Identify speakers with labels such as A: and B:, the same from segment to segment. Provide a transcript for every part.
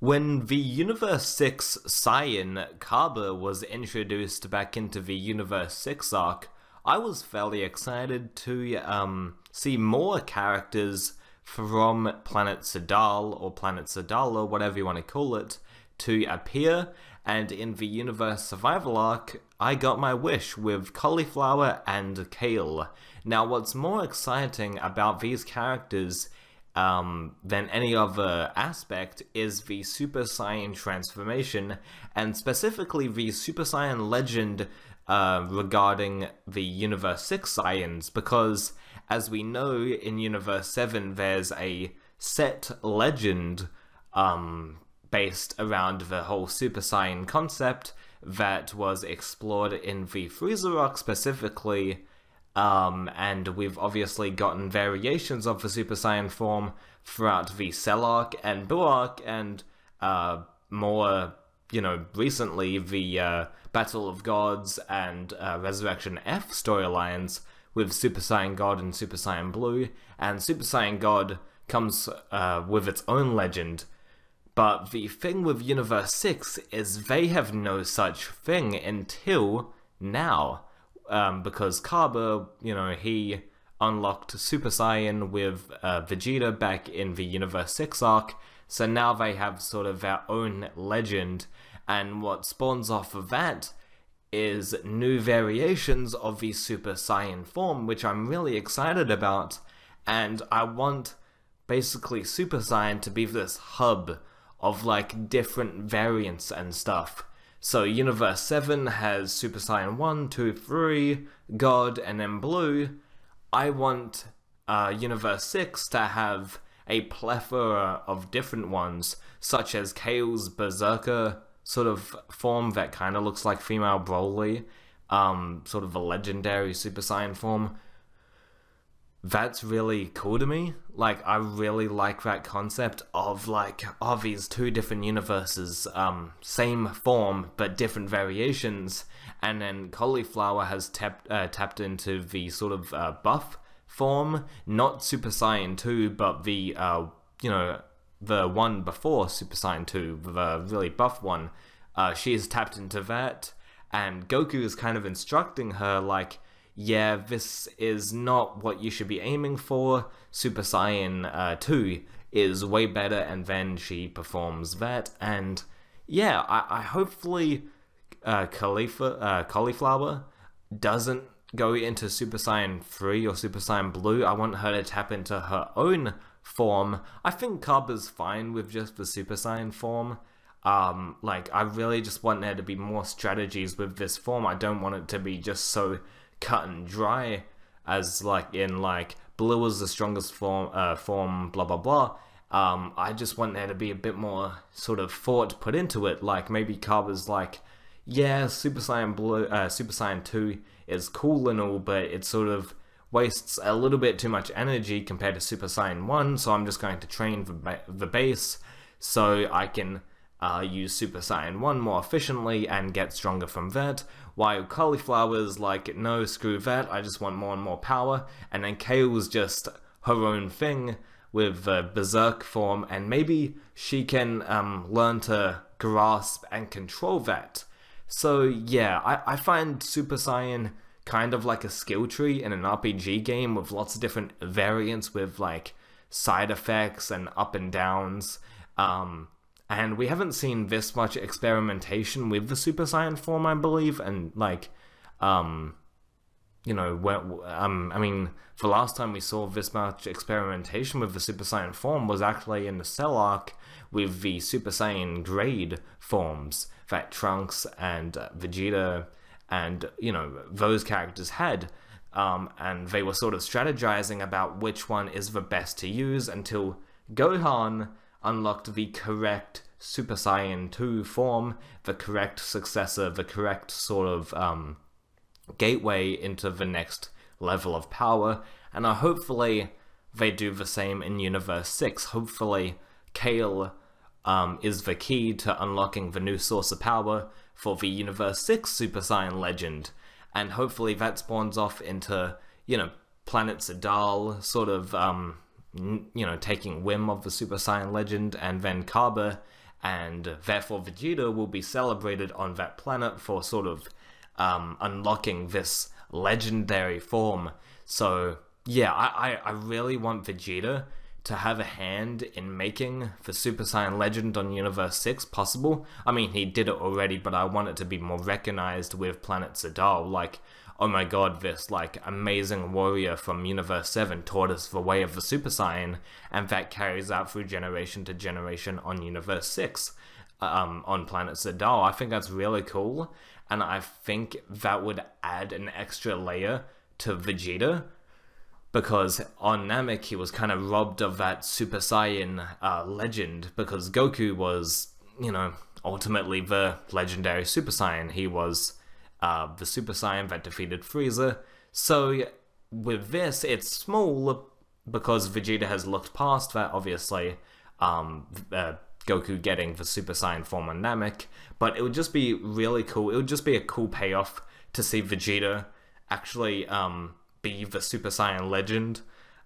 A: When the Universe 6 Saiyan Kaba was introduced back into the Universe 6 arc, I was fairly excited to see more characters from Planet Sadal, or Planet Sadala, whatever you want to call it, to appear, and in the Universe Survival arc, I got my wish with Cauliflower and Kale. Now, what's more exciting about these characters than any other aspect is the Super Saiyan transformation, and specifically the Super Saiyan legend regarding the Universe 6 Saiyans, because as we know in Universe 7 there's a set legend based around the whole Super Saiyan concept that was explored in the Freezer arc specifically, and we've obviously gotten variations of the Super Saiyan form throughout the Cell arc and Buu arc, and more, recently the Battle of Gods and Resurrection F storylines with Super Saiyan God and Super Saiyan Blue, and Super Saiyan God comes with its own legend. But the thing with Universe 6 is they have no such thing until now. Because Kaba, he unlocked Super Saiyan with Vegeta back in the Universe 6 arc, so now they have sort of their own legend, and what spawns off of that is new variations of the Super Saiyan form, which I'm really excited about, and I want basically Super Saiyan to be this hub of like different variants and stuff. So Universe 7 has Super Saiyan 1, 2, 3, God, and then Blue. I want Universe 6 to have a plethora of different ones, such as Kale's Berserker sort of form that kind of looks like female Broly, sort of a legendary Super Saiyan form. That's really cool to me. Like, I really like that concept of, like, these two different universes, same form, but different variations, and then Cauliflower has tapped into the sort of, buff form, not Super Saiyan 2, but the, the one before Super Saiyan 2, the really buff one. She's tapped into that, and Goku is kind of instructing her, like, yeah, this is not what you should be aiming for. Super Saiyan 2 is way better, and then she performs that. And yeah, I hopefully Cauliflower doesn't go into Super Saiyan 3 or Super Saiyan Blue. I want her to tap into her own form. I think Kaba's fine with just the Super Saiyan form. Like, I really just want there to be more strategies with this form. I don't want it to be just so cut and dry as like in like Blue is the strongest form blah blah blah. I just want there to be a bit more sort of thought put into it. Like maybe Kaba's like, yeah, Super Saiyan Blue, Super Saiyan 2 is cool and all, but it sort of wastes a little bit too much energy compared to Super Saiyan 1, so I'm just going to train the base so I can use Super Saiyan 1 more efficiently and get stronger from that, while Cauliflower's like, no, screw that, I just want more and more power, and then Kale's just her own thing with Berserk form, and maybe she can learn to grasp and control that. So yeah, I find Super Saiyan kind of like a skill tree in an RPG game with lots of different variants with like side effects and up and downs. And we haven't seen this much experimentation with the Super Saiyan form, I believe, and like, I mean, the last time we saw this much experimentation with the Super Saiyan form was actually in the Cell arc with the Super Saiyan grade forms that Trunks and Vegeta and, those characters had. And they were sort of strategizing about which one is the best to use until Gohan unlocked the correct Super Saiyan 2 form, the correct successor, the correct sort of gateway into the next level of power, and hopefully they do the same in Universe 6. Hopefully Kale is the key to unlocking the new source of power for the Universe 6 Super Saiyan legend, and hopefully that spawns off into, Planet Sadal, sort of, taking whim of the Super Saiyan legend, and then Kaba and therefore Vegeta will be celebrated on that planet for sort of unlocking this legendary form. So yeah, I really want Vegeta to have a hand in making the Super Saiyan Legend on Universe 6 possible. I mean, he did it already, but I want it to be more recognized with Planet Zadal. Like, oh my god, this, like, amazing warrior from Universe 7 taught us the way of the Super Saiyan, and that carries out through generation to generation on Universe 6, on Planet Zadal. I think that's really cool, and I think that would add an extra layer to Vegeta, because on Namek he was kind of robbed of that Super Saiyan legend, because Goku was, you know, ultimately the legendary Super Saiyan. He was the Super Saiyan that defeated Frieza. So with this, it's small because Vegeta has looked past that, obviously, Goku getting the Super Saiyan form on Namek, but it would just be really cool. It would just be a cool payoff to see Vegeta actually be the Super Saiyan legend.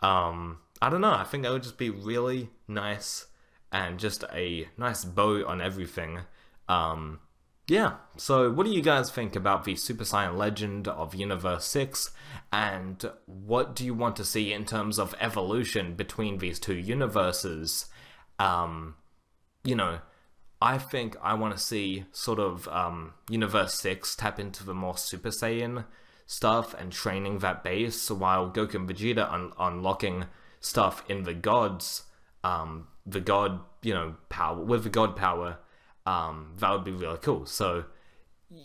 A: I don't know, I think that would just be really nice and just a nice bow on everything. Yeah, so what do you guys think about the Super Saiyan Legend of Universe 6, and what do you want to see in terms of evolution between these two universes? You know, I think I want to see sort of Universe 6 tap into the more Super Saiyan stuff and training that base, while Goku and Vegeta unlocking stuff in the gods, the god, you know, power, with the god power. That would be really cool. So,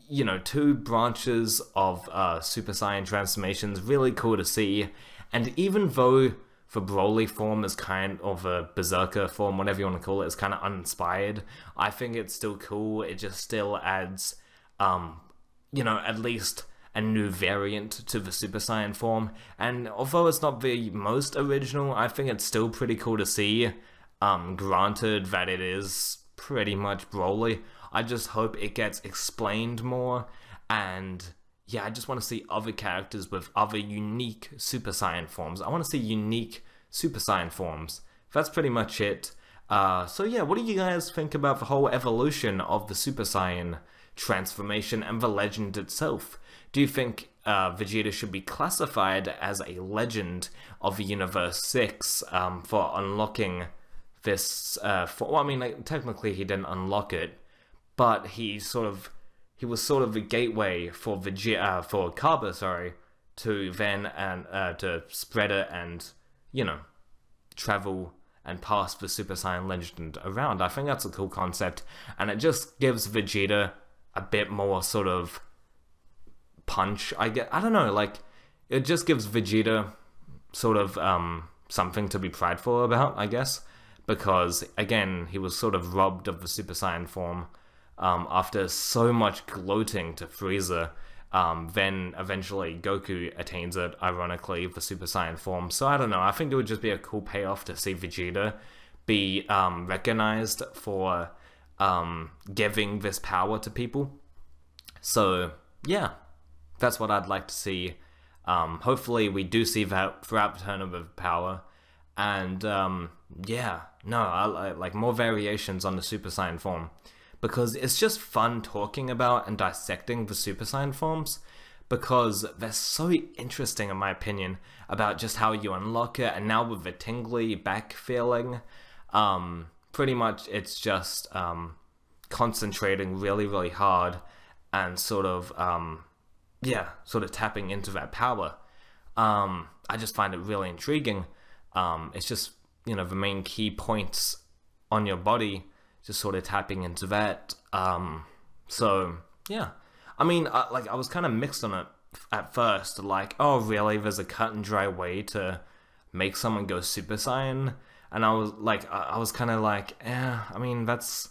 A: you know, two branches of Super Saiyan transformations, really cool to see. And even though the Broly form is kind of a Berserker form, whatever you want to call it, is kind of uninspired, I think it's still cool. It just still adds, you know, at least a new variant to the Super Saiyan form. And although it's not the most original, I think it's still pretty cool to see. Granted that it is pretty much Broly, I just hope it gets explained more, and yeah, I just want to see other characters with other unique Super Saiyan forms. I want to see unique Super Saiyan forms. That's pretty much it. So yeah, what do you guys think about the whole evolution of the Super Saiyan transformation and the legend itself? Do you think Vegeta should be classified as a legend of Universe 6 for unlocking this? Well, I mean, like, technically he didn't unlock it, but he was sort of the gateway for Vegeta, for Kaba, sorry, to then to spread it and, you know, travel and pass the Super Saiyan legend around. I think that's a cool concept, and it just gives Vegeta a bit more sort of punch, I don't know, like, it just gives Vegeta sort of something to be prideful about, I guess, because again, he was sort of robbed of the Super Saiyan form after so much gloating to Frieza. Then eventually Goku attains it, ironically, the Super Saiyan form. So I don't know, I think it would just be a cool payoff to see Vegeta be recognized for giving this power to people. So yeah, that's what I'd like to see. Hopefully we do see that throughout the Tournament of Power. And yeah, no, I like more variations on the Super Saiyan form, because it's just fun talking about and dissecting the Super Saiyan forms, because they're so interesting in my opinion, about just how you unlock it. And now with the tingly back feeling, pretty much it's just concentrating really, really hard and sort of yeah, sort of tapping into that power. I just find it really intriguing. It's just, you know, the main key points on your body, just sort of tapping into that. So yeah, I mean, I was kind of mixed on it at first, like, oh really, there's a cut and dry way to make someone go Super Saiyan? And I was like, I was kind of like, I mean, that's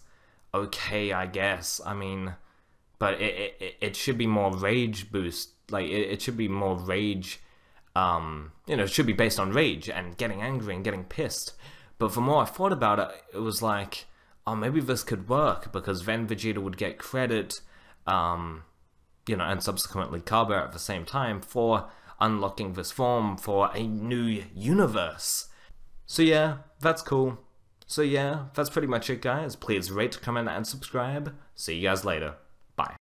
A: okay, I guess. I mean, but it should be more rage boost, like it should be more rage, you know, it should be based on rage and getting angry and getting pissed. But the more I thought about it, it was like, oh, maybe this could work, because then Vegeta would get credit, you know, and subsequently Kaba at the same time, for unlocking this form for a new universe. So yeah, that's cool. So yeah, that's pretty much it, guys. Please rate, comment, and subscribe. See you guys later. Bye.